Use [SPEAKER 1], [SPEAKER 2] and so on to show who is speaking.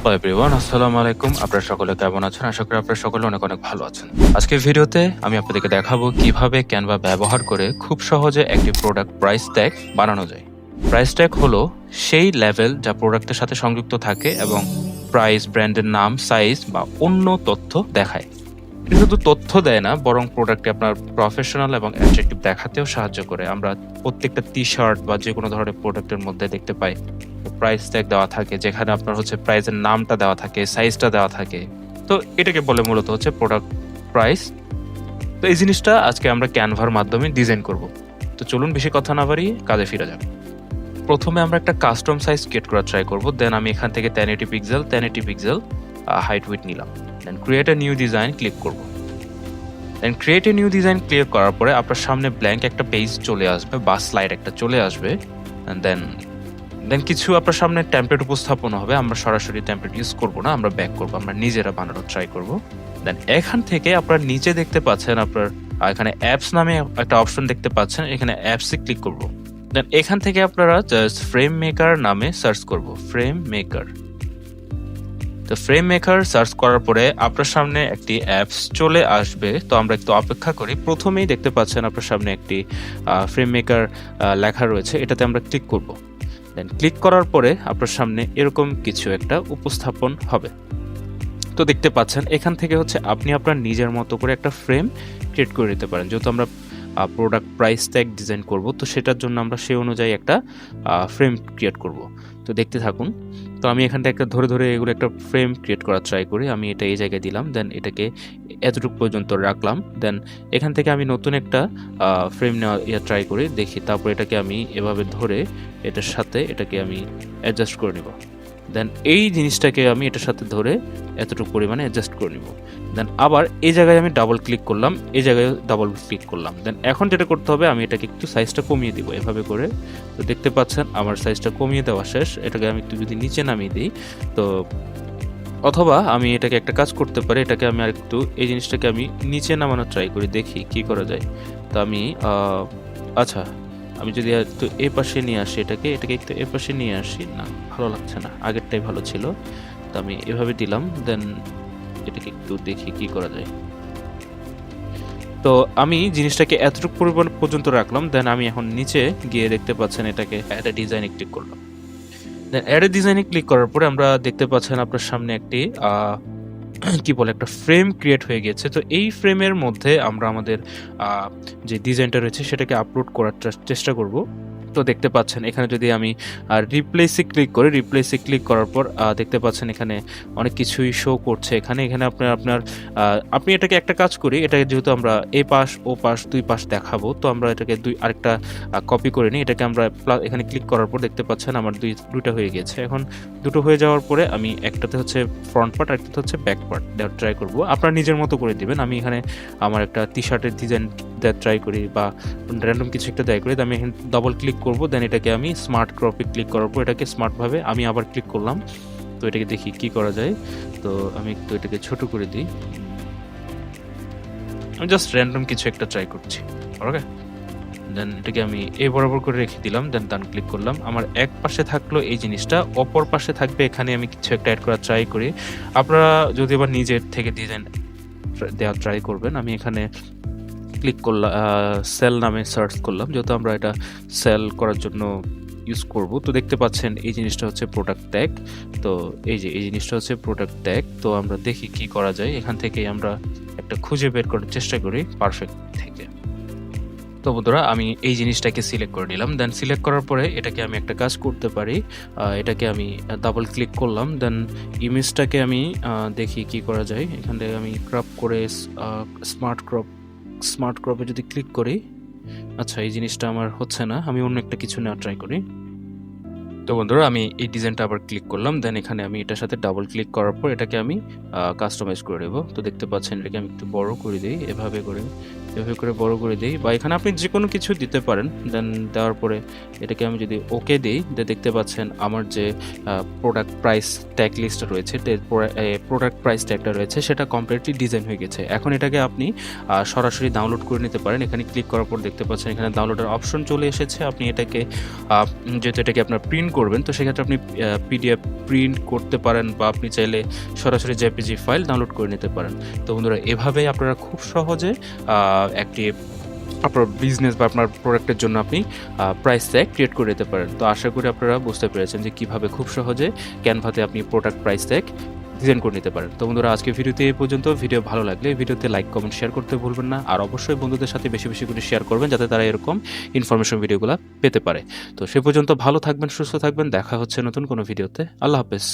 [SPEAKER 1] Hello everyone, আসসালামু আলাইকুম। আপনারা সকলে কেমন আছেন? আশা করি আপনারা সকলে অনেক অনেক ভালো আছেন। আজকের ভিডিওতে আমি আপনাদেরকে দেখাবো কিভাবে ক্যানভা ব্যবহার করে খুব সহজে একটি প্রোডাক্ট প্রাইস ট্যাগ বানানো যায়। প্রাইস ট্যাগ হলো সেই লেভেল যা প্রোডাক্টের সাথে সংযুক্ত থাকে এবং প্রাইস, ব্র্যান্ডের নাম, সাইজ বা অন্য তথ্য দেখায়। এটা শুধু তথ্য দেয় না, বরং প্রোডাক্টটি আপনার প্রফেশনাল এবং অ্যাট্রাকটিভ দেখাতেও সাহায্য করে। আমরা প্রত্যেকটা টি-শার্ট বা যে কোনো ধরনের প্রোডাক্টের মধ্যে দেখতে পাই প্রাইস ট্যাগ দেওয়া থাকে, যেখানে আপনার হচ্ছে প্রাইসের নামটা দেওয়া থাকে, সাইজটা দেওয়া থাকে। তো এটাকে বলে মূলত হচ্ছে প্রোডাক্ট প্রাইস। তো এই জিনিসটা আজকে আমরা ক্যানভার মাধ্যমে ডিজাইন করব। তো চলুন বেশি কথা না বাড়িয়ে কাজে ফিরে যাক। প্রথমে আমরা একটা কাস্টম সাইজ ক্রিয়েট করার ট্রাই করব। দেন আমি এখান থেকে 1080 পিক্সেল হাইট উইডথ নিলাম। Then create a new design click করব। Then create a new design click করার পরে আপনার সামনে ব্ল্যাঙ্ক একটা পেজ চলে আসবে বা স্লাইড একটা চলে আসবে। দেন কিছু আপনার সামনে টেমপ্লেট উপস্থাপন হবে। আমরা সরাসরি টেমপ্লেট ইউজ করব না, আমরা ব্যাক করব, আমরা নিজেরা বানানোর ট্রাই করব। দেন এখান থেকে আপনারা নিচে দেখতে পাচ্ছেন আপনার এখানে অ্যাপস নামে একটা অপশন দেখতে পাচ্ছেন, এখানে অ্যাপসে ক্লিক করব। দেন এখান থেকে আপনারা জাস্ট ফ্রেম মেকার নামে সার্চ করব, ফ্রেম মেকার। তো ফ্রেম মেকার সার্চ করার পরে আপনার সামনে একটি অ্যাপস চলে আসবে। তো আমরা একটু অপেক্ষা করি। প্রথমেই দেখতে পাচ্ছেন আপনার সামনে একটি ফ্রেম মেকার লেখা রয়েছে, এটাতে আমরা ক্লিক করব। দেন ক্লিক করার পরে আপনার সামনে এরকম কিছু একটা উপস্থাপন হবে। তো দেখতে পাচ্ছেন এখান থেকে হচ্ছে আপনি আপনার নিজের মতো করে একটা ফ্রেম ক্রিয়েট করে নিতে পারেন। যেহেতু আমরা প্রোডাক্ট প্রাইস ট্যাগ ডিজাইন করব, তো সেটার জন্য আমরা সেই অনুযায়ী একটা ফ্রেম ক্রিয়েট করব। তো দেখতে থাকুন। তো আমি এখান থেকে একটা ধরে ধরে এগুলো একটা ফ্রেম ক্রিয়েট করার ট্রাই করি। আমি এটা এই জায়গায় দিলাম, দেন এটাকে এতটুকু পর্যন্ত রাখলাম। দেন এখান থেকে আমি নতুন একটা ফ্রেম নেওয়া ট্রাই করি, দেখি। তারপর এটাকে আমি এভাবে ধরে এটার সাথে এটাকে আমি অ্যাডজাস্ট করে নেব। দেন এই জিনিসটাকে আমি এটার সাথে ধরে এতটুকু পরিমাণে অ্যাডজাস্ট করে নিব। দেন আবার এই জায়গায় আমি ডাবল ক্লিক করলাম, এই জায়গায় ডাবল ক্লিক করলাম। দেন এখন যেটা করতে হবে, আমি এটাকে একটু সাইজটা কমিয়ে দিব এভাবে করে। তো দেখতে পাচ্ছেন আমার সাইজটা কমিয়ে দেওয়া শেষ। এটাকে আমি একটু যদি নিচে নামিয়ে দিই, তো অথবা আমি এটাকে একটা কাজ করতে পারি, এটাকে আমি আর একটু এই জিনিসটাকে আমি নিচে নামানোর ট্রাই করি, দেখি কি করা যায়। তো আমি আচ্ছা, আমি যদি একটু এ পাশে নিয়ে আসি, এটাকে একটু এ পাশে নিয়ে আসি, না ভালো লাগছে না, আগেরটাই ভালো ছিল। তো আমি এভাবে দিলাম। দেন এটাকে একটু দেখি কি করা যায়। তো আমি জিনিসটাকে এতটুকু পরিমাণ পর্যন্ত রাখলাম। দেন আমি এখন নিচে গিয়ে দেখতে পাচ্ছেন এটাকে অ্যাড এ ডিজাইনে ক্লিক করলাম। দেন অ্যাড এ ডিজাইনে ক্লিক করার পরে আমরা দেখতে পাচ্ছেন আপনার সামনে একটি কি বলে একটা ফ্রেম ক্রিয়েট হয়ে গেছে। তো এই ফ্রেমের মধ্যে আমরা আমাদের যে ডিজাইনটা রয়েছে সেটাকে আপলোড করার চেষ্টা করব। তো দেখতে পাচ্ছেন এখানে যদি আমি রিপ্লেসে ক্লিক করি, রিপ্লেসে ক্লিক করার পর দেখতে পাচ্ছেন এখানে অনেক কিছুই শো করছে। এখানে আপনার আপনি এটাকে একটা কাজ করি, এটাকে যেহেতু আমরা এ পাশ ও পাশ দুই পাশ দেখাবো, তো আমরা এটাকে আরেকটা কপি করে নিই। এটাকে আমরা এখানে ক্লিক করার পর দেখতে পাচ্ছেন আমার দুইটা হয়ে গেছে। এখন দুটো হয়ে যাওয়ার পরে আমি একটাতে হচ্ছে ফ্রন্ট পার্ট, একটাতে হচ্ছে ব্যাক পার্ট দেওয়ার ট্রাই করব। আপনার নিজের মতো করে দিবেন। আমি এখানে আমার একটা টি শার্টের ডিজাইন দেওয়ার ট্রাই করি বা র্যান্ডম কিছু একটা দেয় করি। তো আমি এখানে ডবল ক্লিক করব। দেন এটাকে আমি স্মার্ট ক্রপে ক্লিক করার পর এটাকে স্মার্টভাবে আমি আবার ক্লিক করলাম। তো এটাকে দেখি কি করা যায়। তো আমি একটু এটাকে ছোট করে দিই। আমি জাস্ট র্যান্ডম কিছু একটা ট্রাই করছি, ওকে। দেন এটাকে আমি এই বরাবর করে রেখে দিলাম। দেন ডান ক্লিক করলাম। আমার এক পাশে থাকলো এই জিনিসটা, অপর পাশে থাকবে এখানে আমি কিছু একটা অ্যাড করার ট্রাই করি। আপনারা যদি আবার নিজের থেকে ডিজাইন দেওয়ার ট্রাই করবেন। আমি এখানে ক্লিক করলাম, সেল নামে সার্চ করলাম, যেহেতু আমরা এটা সেল করার জন্য ইউজ করব। তো দেখতে পাচ্ছেন এই জিনিসটা হচ্ছে প্রোডাক্ট ট্যাগ। তো এই জিনিসটা হচ্ছে প্রোডাক্ট ট্যাগ। তো আমরা দেখি কি করা যায়। এখান থেকে আমরা একটা খুঁজে বের করার চেষ্টা করি পারফেক্ট থেকে। তো বন্ধুরা, আমি এই জিনিসটাকে সিলেক্ট করে নিলাম। দেন সিলেক্ট করার পরে এটাকে আমি একটা কাজ করতে পারি, এটাকে আমি ডাবল ক্লিক করলাম। দেন ইমেজটাকে আমি দেখি কি করা যায়। এখান থেকে আমি ক্রপ করে স্মার্ট ক্রপে যদি ক্লিক করি, আচ্ছা এই জিনিসটা আমার হচ্ছে না, আমি অন্য একটা কিছু নেওয়ার ট্রাই করি। তো বন্ধুরা, আমি এই ডিজাইনটা আবার ক্লিক করলাম। দেন এখানে আমি এটার সাথে ডাবল ক্লিক করার পর এটাকে আমি কাস্টমাইজ করে নেব। তো দেখতে পাচ্ছেন এটাকে আমি একটু বড় করে দিই, এভাবে করে বড় করে দিই, বা এখানে আপনি যে কোনো কিছু দিতে পারেন। দেন দেওয়ার পরে এটাকে আমি যদি ওকে দিই, দেখতে পাচ্ছেন আমার যে প্রোডাক্ট প্রাইস ট্যাগ লিস্টটা রয়েছে, প্রোডাক্ট প্রাইস ট্যাগটা রয়েছে, সেটা কমপ্লিটলি ডিজাইন হয়ে গেছে। এখন এটাকে আপনি সরাসরি ডাউনলোড করে নিতে পারেন। এখানে ক্লিক করার পর দেখতে পাচ্ছেন এখানে ডাউনলোডের অপশন চলে এসেছে। আপনি এটাকে যেহেতু এটাকে আপনার প্রিন্ট করবেন, তো সেক্ষেত্রে আপনি পিডিএফ প্রিন্ট করতে পারেন বা আপনি চাইলে সরাসরি জেপিজি ফাইল ডাউনলোড করে নিতে পারেন। তো বন্ধুরা, এভাবেই আপনারা খুব সহজে একটি আপনার বিজনেস বা আপনার প্রোডাক্টের জন্য আপনি প্রাইস ট্যাগ ক্রিয়েট করে নিতে পারেন। তো আশা করি আপনারা বুঝতে পেরেছেন যে কীভাবে খুব সহজে ক্যানভাতে আপনি প্রোডাক্ট প্রাইস ট্যাগ ডিজাইন করে নিতে পারেন। তো বন্ধুরা, আজকে ভিডিওতে এই পর্যন্ত। ভিডিও ভালো লাগলে ভিডিওতে লাইক, কমেন্ট, শেয়ার করতে ভুলবেন না। আর অবশ্যই বন্ধুদের সাথে বেশি বেশি করে শেয়ার করবেন, যাতে তারা এরকম ইনফরমেশন ভিডিওগুলো পেতে পারে। তো সে পর্যন্ত ভালো থাকবেন, সুস্থ থাকবেন। দেখা হচ্ছে নতুন কোনো ভিডিওতে। আল্লাহ হাফেজ।